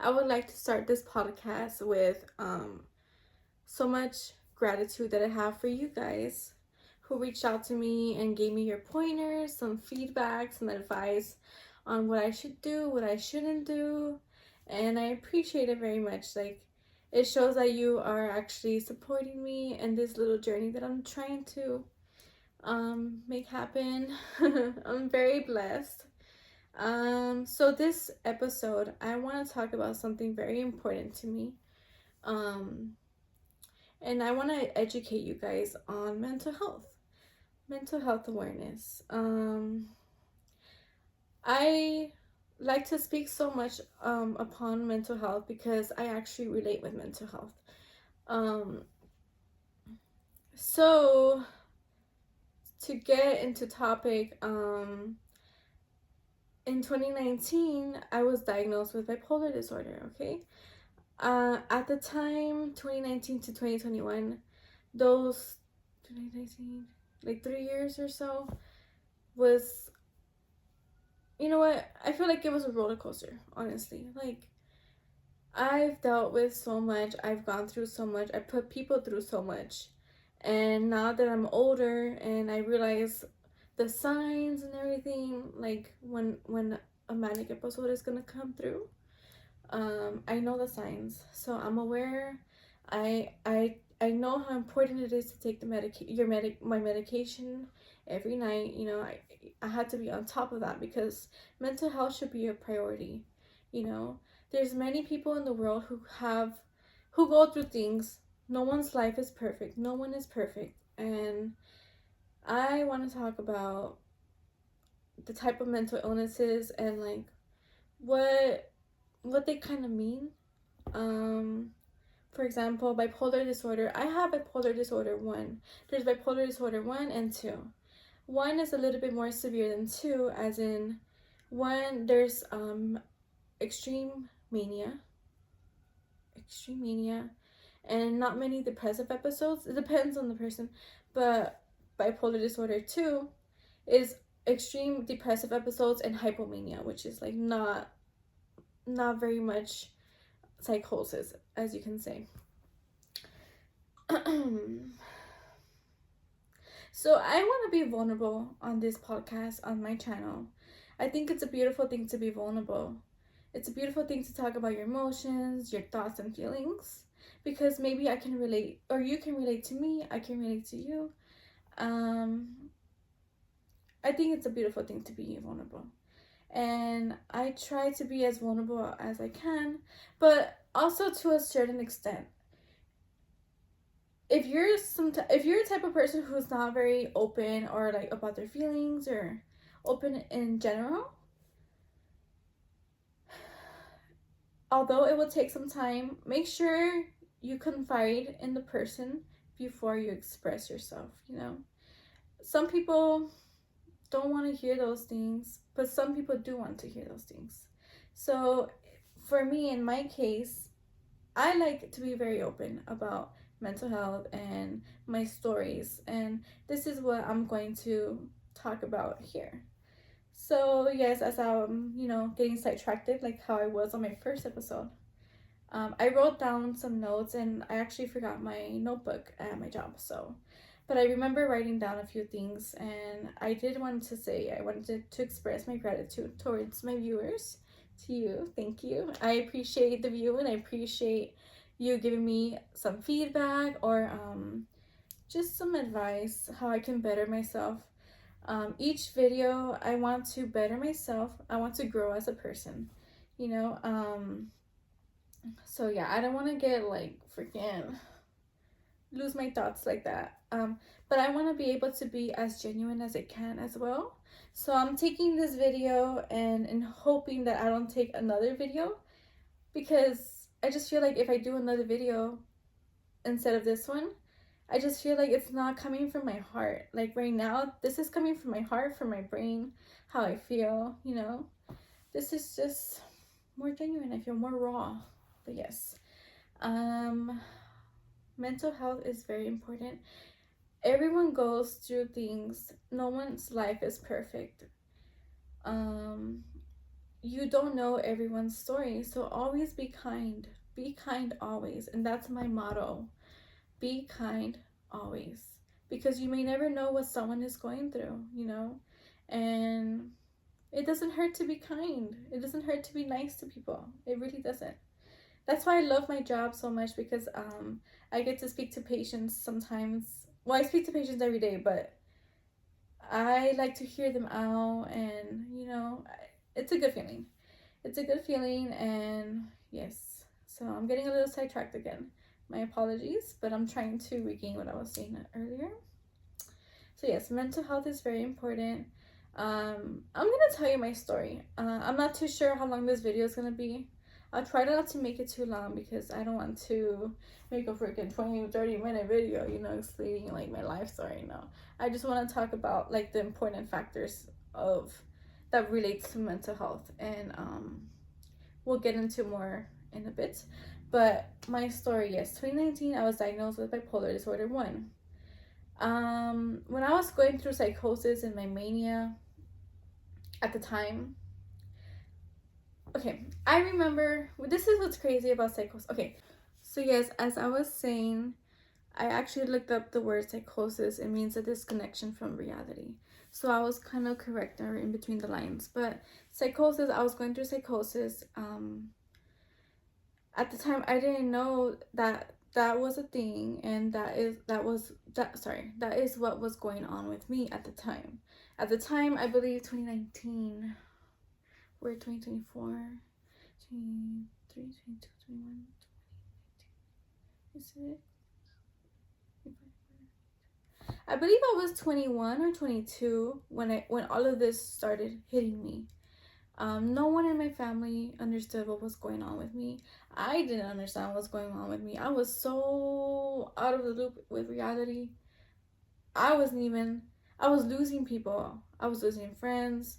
I would like to start this podcast with so much gratitude that I have for you guys who reached out to me and gave me your pointers, some feedback, some advice on what I should do, what I shouldn't do, and I appreciate it very much. Like, it shows that you are actually supporting me in this little journey that I'm trying to make happen. I'm very blessed. So this episode, I want to talk about something very important to me. Um, and I want to educate you guys on mental health awareness. I like to speak so much upon mental health because I actually relate with mental health. Um, so to get into topic, in 2019, I was diagnosed with bipolar disorder. Okay, at the time, 2019 to 2021, those 2019, like 3 years or so, was, you know what? I feel like it was a roller coaster, honestly. Like, I've dealt with so much, I've gone through so much, I put people through so much. And now that I'm older and I realize the signs and everything, like when a manic episode is gonna come through, I know the signs, so I'm aware. I know how important it is to take my medication every night. You know, I had to be on top of that because mental health should be a priority. You know, there's many people in the world who go through things. No one's life is perfect. No one is perfect, and I want to talk about the type of mental illnesses and like what what they kind of mean. Um, for example, bipolar disorder. I have bipolar disorder 1. There's bipolar disorder 1 and 2. 1 is a little bit more severe than 2, as in 1 there's extreme mania, extreme mania, and not many depressive episodes. It depends on the person, but bipolar disorder 2 is extreme depressive episodes and hypomania, which is like not very much psychosis, as you can say. So I want to be vulnerable on this podcast, on my channel. I think it's a beautiful thing to be vulnerable. It's a beautiful thing to talk about your emotions, your thoughts and feelings, because maybe I can relate, or you can relate to me, I can relate to you. um I think it's a beautiful thing to be vulnerable, and I try to be as vulnerable as I can, but also to a certain extent. If you're a type of person who's not very open or like about their feelings or open in general, although it will take some time, make sure you confide in the person before you express yourself. Some people don't want to hear those things, but some people do want to hear those things. So for me, in my case, I like to be very open about mental health and my stories, and this is what I'm going to talk about here. So, yes, as I'm, getting sidetracked, like how I was on my first episode, I wrote down some notes and I actually forgot my notebook at my job. But I remember writing down a few things, and I did want to say I wanted to express my gratitude towards my viewers. To you, thank you. I appreciate the view and I appreciate you giving me some feedback or just some advice how I can better myself. Each video, I want to better myself. I want to grow as a person, you know. So yeah, I don't want to get like freaking lose my thoughts like that. But I want to be able to be as genuine as I can as well. So I'm taking this video and hoping that I don't take another video, because I just feel like if I do another video instead of this one, I just feel like it's not coming from my heart. Like right now, this is coming from my heart, from my brain, how I feel. This is just more genuine. I feel more raw. But yes. Mental health is very important. Everyone goes through things. No one's life is perfect. Um you don't know everyone's story. So always be kind. Be kind always. And that's my motto. Be kind always. Because you may never know what someone is going through, you know? And it doesn't hurt to be kind. It doesn't hurt to be nice to people. It really doesn't. That's why I love my job so much, because I get to speak to patients sometimes. Well, I speak to patients every day, but I like to hear them out, and it's a good feeling. It's a good feeling, and yes. So I'm getting a little sidetracked again. My apologies, but I'm trying to regain what I was saying earlier. So yes, mental health is very important. I'm gonna tell you my story. I'm not too sure how long this video is gonna be. I'll try not to make it too long, because I don't want to make a freaking 20-30 minute video, explaining like my life story. No, I just want to talk about like the important factors of that relates to mental health, and we'll get into more in a bit. But my story, yes, 2019, I was diagnosed with bipolar disorder 1. When I was going through psychosis and my mania at the time, okay, I remember, this is what's crazy about psychosis. Okay, so yes, as I was saying, I actually looked up the word psychosis. It means a disconnection from reality. So I was kind of correct there in between the lines. But psychosis, I was going through psychosis. At the time, I didn't know that that was a thing, and that is what was going on with me at the time. At the time, I believe 2019, we're 2024, 23, 22, 21, is it? I believe I was 21 or 22 when all of this started hitting me. No one in my family understood what was going on with me. I didn't understand what was going on with me. I was so out of the loop with reality. I was losing people. I was losing friends.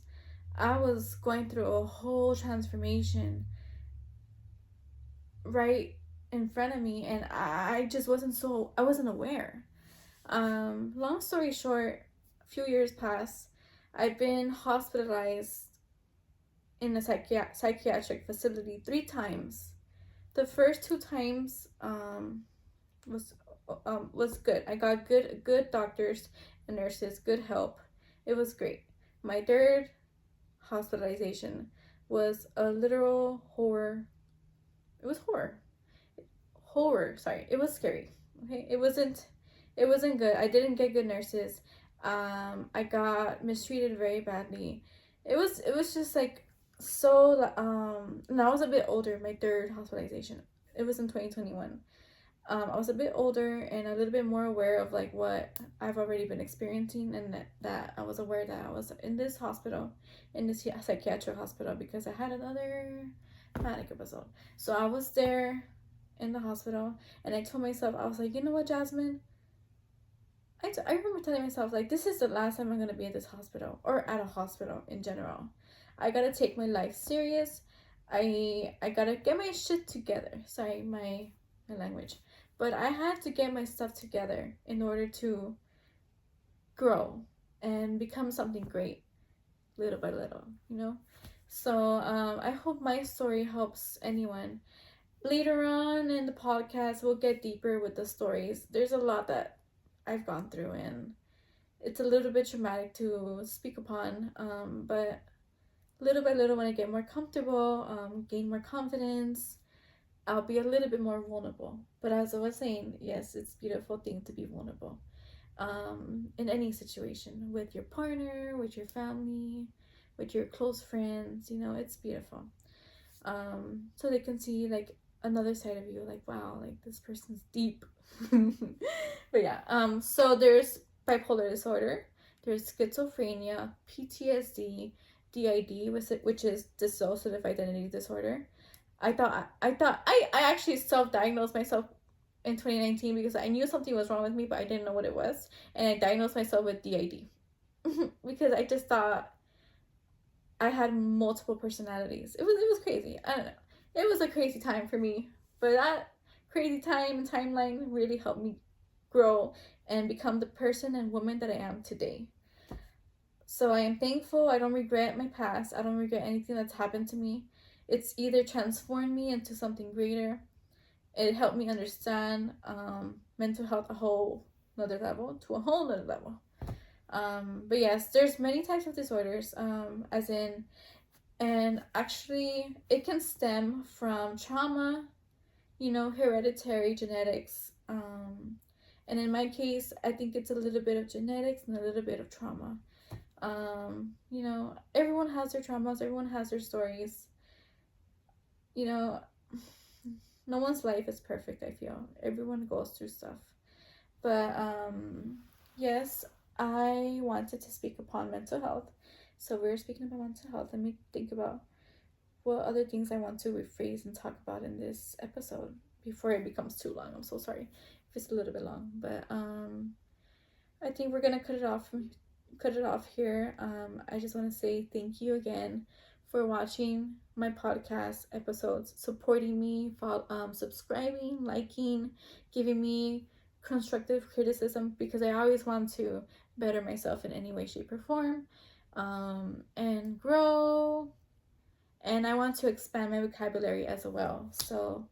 I was going through a whole transformation right in front of me, and I just I wasn't aware. Long story short, a few years passed. I've been hospitalized in a psychiatric facility 3 times. The first 2 times was was good. I got good doctors and nurses, good help. It was great. My third hospitalization was a literal horror. It was horror. Sorry, it was scary. Okay, it wasn't good. I didn't get good nurses. I got mistreated very badly. It was just like so. And I was a bit older. My third hospitalization. It was in 2021. I was a bit older and a little bit more aware of like what I've already been experiencing, and that I was aware that I was in this hospital, in this psychiatric hospital, because I had another panic episode. So I was there in the hospital, and I told myself, I was like, you know what, Jasmine? I remember telling myself, like, this is the last time I'm going to be at this hospital, or at a hospital in general. I gotta take my life serious. I gotta get my shit together. Sorry, my language. But I had to get my stuff together in order to grow and become something great, little by little, So I hope my story helps anyone. Later on in the podcast, we'll get deeper with the stories. There's a lot that I've gone through, and it's a little bit traumatic to speak upon, but little by little, when I get more comfortable, gain more confidence, I'll be a little bit more vulnerable. But as I was saying, yes, it's a beautiful thing to be vulnerable, in any situation, with your partner, with your family, with your close friends. It's beautiful. So they can see like another side of you, like, wow, like this person's deep. But yeah, so there's bipolar disorder, there's schizophrenia, PTSD, DID, which is dissociative identity disorder. I actually self-diagnosed myself in 2019, because I knew something was wrong with me, but I didn't know what it was, and I diagnosed myself with DID because I just thought I had multiple personalities. It was crazy. I don't know. It was a crazy time for me, but that crazy time and timeline really helped me grow and become the person and woman that I am today. So I am thankful. I don't regret my past. I don't regret anything that's happened to me. It's either transformed me into something greater. It helped me understand mental health a whole another level, to a whole another level. But yes, there's many types of disorders, as in, and actually it can stem from trauma, hereditary genetics. And in my case, I think it's a little bit of genetics and a little bit of trauma. Everyone has their traumas, everyone has their stories. You know, no one's life is perfect, I feel. Everyone goes through stuff. But yes, I wanted to speak upon mental health. So we're speaking about mental health. Let me think about what other things I want to rephrase and talk about in this episode before it becomes too long. I'm so sorry if it's a little bit long, but I think we're gonna cut it off here. I just want to say thank you again for watching my podcast episodes, supporting me, subscribing, liking, giving me constructive criticism, because I always want to better myself in any way, shape, or form, and grow. And I want to expand my vocabulary as well. So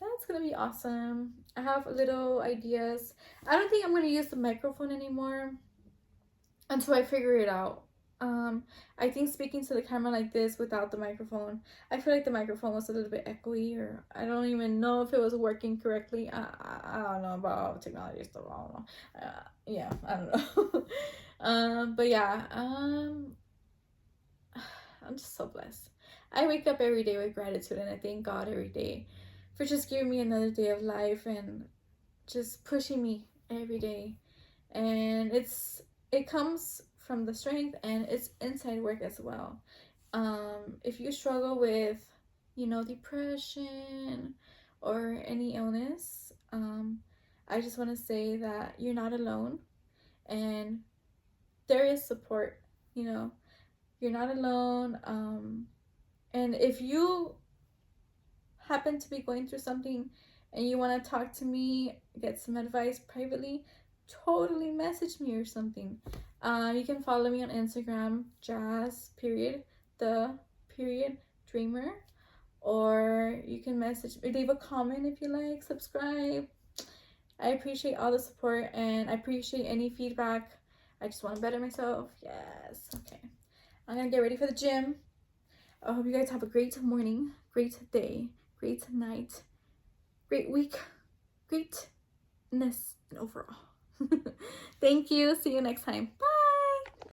that's gonna be awesome. I have little ideas. I don't think I'm gonna use the microphone anymore until I figure it out. I think speaking to the camera like this without the microphone, I feel like the microphone was a little bit echoey, or I don't even know if it was working correctly. I don't know about technology stuff. I don't know. Yeah, I don't know. But yeah, I'm just so blessed. I wake up every day with gratitude, and I thank God every day for just giving me another day of life and just pushing me every day. And it comes from the strength, and it's inside work as well. If you struggle with, depression or any illness, I just want to say that you're not alone, and there is support. You know, you're not alone. And if you happen to be going through something and you want to talk to me, get some advice privately, totally message me or something. You can follow me on Instagram, Jazz period the period dreamer, or you can leave a comment if you like, subscribe. I appreciate all the support, and I appreciate any feedback. I just want to better myself. Yes. Okay. I'm gonna get ready for the gym. I hope you guys have a great morning, great day, great night, great week, greatness, and overall. Thank you. See you next time. Bye.